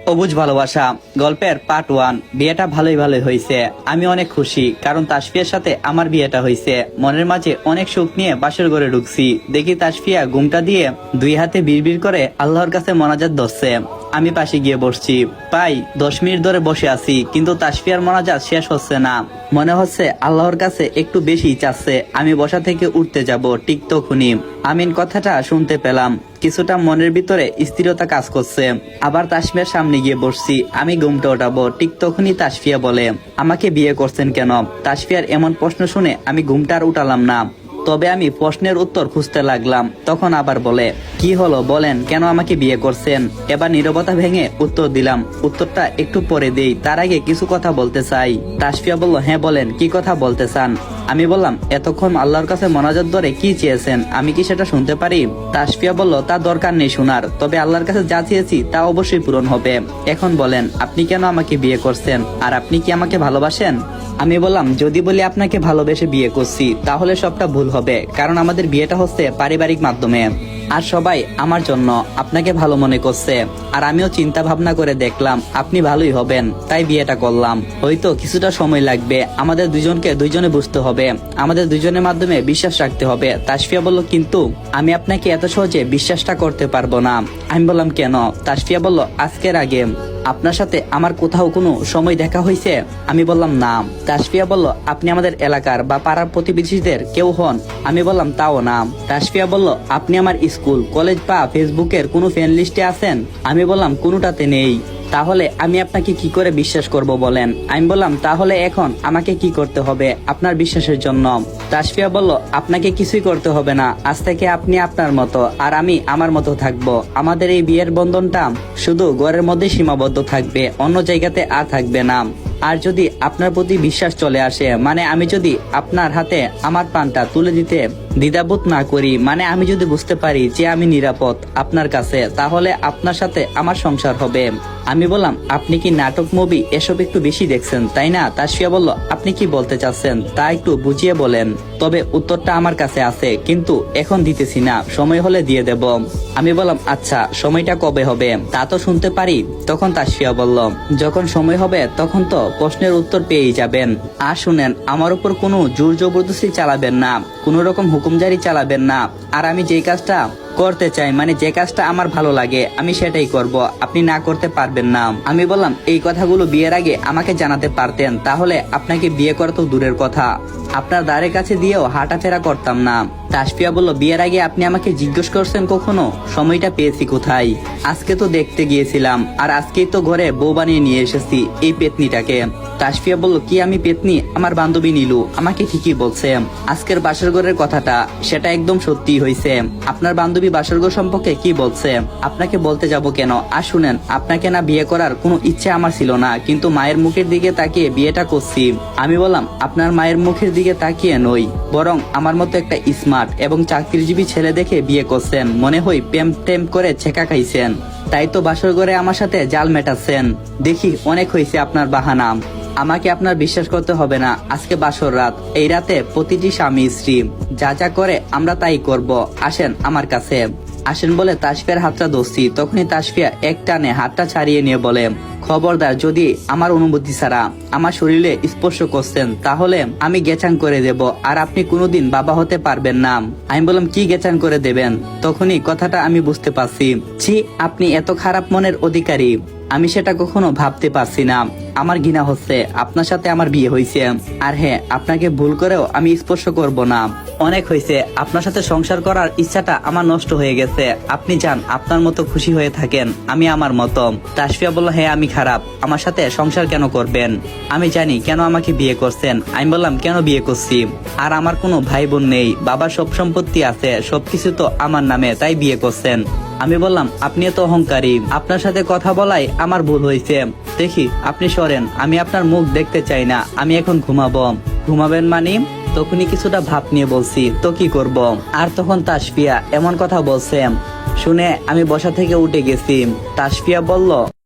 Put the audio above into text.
অবুঝ ভালোবাসা গল্পের পার্ট 1। বিয়েটা ভালোই হয়েছে। আমি অনেক খুশি, কারণ তাসফিয়ার সাথে আমার বিয়েটা হয়েছে। মনের মাঝে অনেক সুখ নিয়ে বাসর ঘরে ঢুকছি, দেখি তাসফিয়া ঘুমটা দিয়ে দুই হাতে বিড়বিড় করে আল্লাহর কাছে মোনাজাত ধরছে। আমি পাশে গিয়ে বসছি, প্রায় 10 মিনিট ধরে বসে আছি, কিন্তু তাসফিয়ার মোনাজাত শেষ হচ্ছে না। মনে হচ্ছে আল্লাহর কাছে একটু বেশি চাচ্ছে। আমি বসা থেকে উঠতে যাব, ঠিক তখনই আমিন কথাটা শুনতে পেলাম। কিছুটা মনের ভিতরে স্থিরতা কাজ করছে। আবার তাসফিয়ার সামনে গিয়ে বসছি, আমি ঘুমটা ওঠাবো, ঠিক তখনই তাসফিয়া বলে, আমাকে বিয়ে করছেন কেন? তাসফিয়ার এমন প্রশ্ন শুনে আমি ঘুমটা আর উঠালাম না, তবে আমি প্রশ্নের উত্তর খুঁজতে লাগলাম। তখন আবার বলে, কি হলো বলেন, কেন আমাকে বিয়ে করছেন? এবার নীরবতা ভেঙে উত্তর দিলাম, উত্তরটা একটু পরে দেই, তার আগে কিছু কথা বলতে চাই। তাসফিয়া বলল, হ্যাঁ বলেন, কি কথা বলতে চান? আমি বললাম, এতক্ষণ আল্লাহর কাছে মোনাজাত ধরে কি চেয়েছেন, আমি কি সেটা শুনতে পারি? তাসফিয়া বলল, তা দরকার নেই শোনার, তবে আল্লাহর কাছে যা চেয়েছি তা অবশ্যই পূরণ হবে। এখন বলেন, আপনি কেন আমাকে বিয়ে করছেন, আর আপনি কি আমাকে ভালোবাসেন? আমি বললাম, যদি বলি আপনাকে ভালোবেসে বিয়ে করছি, তাহলে সবটা ভুল হবে, কারণ আমাদের বিয়েটা হচ্ছে পারিবারিক মাধ্যমে, আর সবাই আমার জন্য আপনাকে ভালো মনে করছে। আর আমিও চিন্তা ভাবনা করে দেখলাম আপনি ভালোই হবেন, তাই বিয়েটা করলাম। হয়তো কিছুটা সময় লাগবে, আমাদের দুজনকে দুইজনে বুঝতে হবে, আমাদের দুজনের মাধ্যমে বিশ্বাস রাখতে হবে। তাসফিয়া বলল, কিন্তু আমি আপনাকে এত সহজে বিশ্বাসটা করতে পারবো না। আমি বললাম, কেন? তাসফিয়া বলল, আজকের আগে আপনার সাথে আমার কোথাও কোনো সময় দেখা হয়েছে? আমি বললাম, না। তাসফিয়া বলল, আপনি আমাদের এলাকার বা পাড়ার প্রতিবেশীদের কেউ হন? আমি বললাম, তাও না। তাসফিয়া বলল, আপনি আমার স্কুল, কলেজ বা ফেসবুকের কোনো ফ্রেন্ড লিস্টে আছেন? আমি বললাম, কোনোটাতে নেই। তাহলে আমি আপনাকে কি করে বিশ্বাস করব বলেন? আমি বললাম, তাহলে এখন আমাকে কি করতে হবে আপনার বিশ্বাসের জন্য? তাসফিয়া বলল, আপনাকে কিছুই করতে হবে না, আজ থেকে আপনি আপনার মতো আর আমি আমার মতো থাকবো। আমাদের এই বিয়ের বন্ধনটা শুধু ঘরের মধ্যে সীমাবদ্ধ থাকবে, অন্য জায়গাতে আর থাকবে না। আর যদি আপনার প্রতি বিশ্বাস চলে আসে, মানে আমি যদি আপনার হাতে আমার প্রাণটা তুলে দিতে দ্বিধাবোধ না করি, মানে আমি যদি বুঝতে পারি যে আমি নিরাপদ আপনার কাছে, তাহলে আপনার সাথে আমার সংসার হবে। আমি বললাম, আপনি কি নাটক, মুভি এসব একটু বেশি দেখছেন, তাই না? তাসফিয়া বলল, আপনি কি বলতে চাচ্ছেন তা একটু বুঝিয়ে বলেন। তবে উত্তরটা আমার কাছে আছে, কিন্তু এখন দিতেছি না, সময় হলে দিয়ে দেব। আমি বললাম, আচ্ছা সময়টা কবে হবে তা তো শুনতে পারি? তখন তাসফিয়া বলল, যখন সময় হবে তখন তো প্রশ্নের উত্তর পেয়েই যাবেন। আর শুনেন, আমার উপর কোনো জোর জবরদস্তি চালাবেন না, কোন রকম হুকুমজারি চালাবেন না। আর আমি যে কাজটা করতে চাই, মানে যে কাজটা আমার ভালো লাগে, আমি সেটাই করব, আপনি না করতে পারবেন না। আমি বললাম, এই কথাগুলো বিয়ের আগে আমাকে জানাতে পারতেন, তাহলে আপনাকে বিয়ে করা তো দূরের কথা, আপনার দ্বারের কাছে দিয়েও হাঁটাফেরা করতাম না। তাসফিয়া বলল, বিয়ের আগে আপনি আমাকে জিজ্ঞেস করছেন কখনো সময়টা পেয়েছি কোথায়? আজকে তো দেখতে গিয়েছিলাম, আর আজকেই তো ঘরে বউ বানিয়ে নিয়ে এসেছি এই পেতনিটাকে। তাসফিয়া বলল, কি আমি পেতনি? আমার বান্ধবী নীলু আমাকে ঠিকই বলছে। আজকের বাসর ঘরের কথাটা, সেটা একদম সত্যি হয়েছে। আপনার বান্ধবী বাসর ঘর সম্পর্কে কি বলছে? আপনাকে বলতে যাব কেন? আর শুনেন, আপনাকে না বিয়ে করার কোনো ইচ্ছে আমার ছিল না, কিন্তু মায়ের মুখের দিকে তাকিয়ে বিয়েটা করছি। আমি বললাম, আপনার মায়ের মুখের দিকে তাকিয়ে নই, বরং আমার মতো একটা স্মার্ট এবং চাকরিজীবী ছেলে দেখে বিয়ে করছেন। মনে হয় প্রেম টেম করে ছেঁকা খাইছেন, তাই তো বাসর ঘরে আমার সাথে জাল মেটাচ্ছেন। দেখি অনেক হয়েছে আপনার বাহানা, আমাকে আপনার বিশ্বাস করতে হবে না। আজকে বাসর রাত, এই রাতে প্রতিটি স্বামী স্ত্রী যা যা করে আমরা তাই করব, আসেন আমার কাছে আসেন বলে তাসফিয়ার হাতটা ধরছি। তখনই তাসফিয়া এক টানে হাতটা ছাড়িয়ে নিয়ে বলে, খবরদার, যদি আমার অনুমতি ছাড়া আমার শরীরে স্পর্শ করছেন, তাহলে আমি গেচাং করে দেব, আর আপনি কোনোদিন বাবা হতে পারবেন না। আমি বললাম, কি গেচাং করে দেবেন? তখনই কথাটা আমি বুঝতে পারছি, ছি, আপনি এত খারাপ মনের অধিকারী, আমি সেটা কখনো ভাবতে পারছি না। আমার ঘৃণা হচ্ছে, আপনার সাথে আমার বিয়ে হয়েছে, আর হ্যাঁ, আপনাকে ভুল করেও আমি স্পর্শ করব না। অনেক হয়েছে, আপনার সাথে সংসার করার ইচ্ছাটা আমার নষ্ট হয়ে গেছে। আপনি যান, আপনার মতো খুশি হয়ে থাকেন, আমি আমার মতো। তাসফিয়া বলল, হ্যাঁ আমি খারাপ, আমার সাথে সংসার কেন করবেন? আমি জানি কেন আমাকে বিয়ে করছেন। আমি বললাম, কেন বিয়ে করছি? আর আমার কোনো ভাই বোন নেই, বাবার সব সম্পত্তি আছে, সবকিছু তো আমার নামে, তাই বিয়ে করছেন। আমি বললাম, আপনি তো অহংকারী, আপনার সাথে কথা বলাই আমার ভুল হয়েছে। দেখি আপনি সরেন, আমি আপনার মুখ দেখতে চাই না, আমি এখন ঘুমাবো। ঘুমাবেন মানে? তখনই কিছুটা ভাব নিয়ে বলছি, তো কি করব? আর তখন তাসফিয়া এমন কথা বলছে শুনে আমি বসা থেকে উঠে গেছি। তাসফিয়া বলল,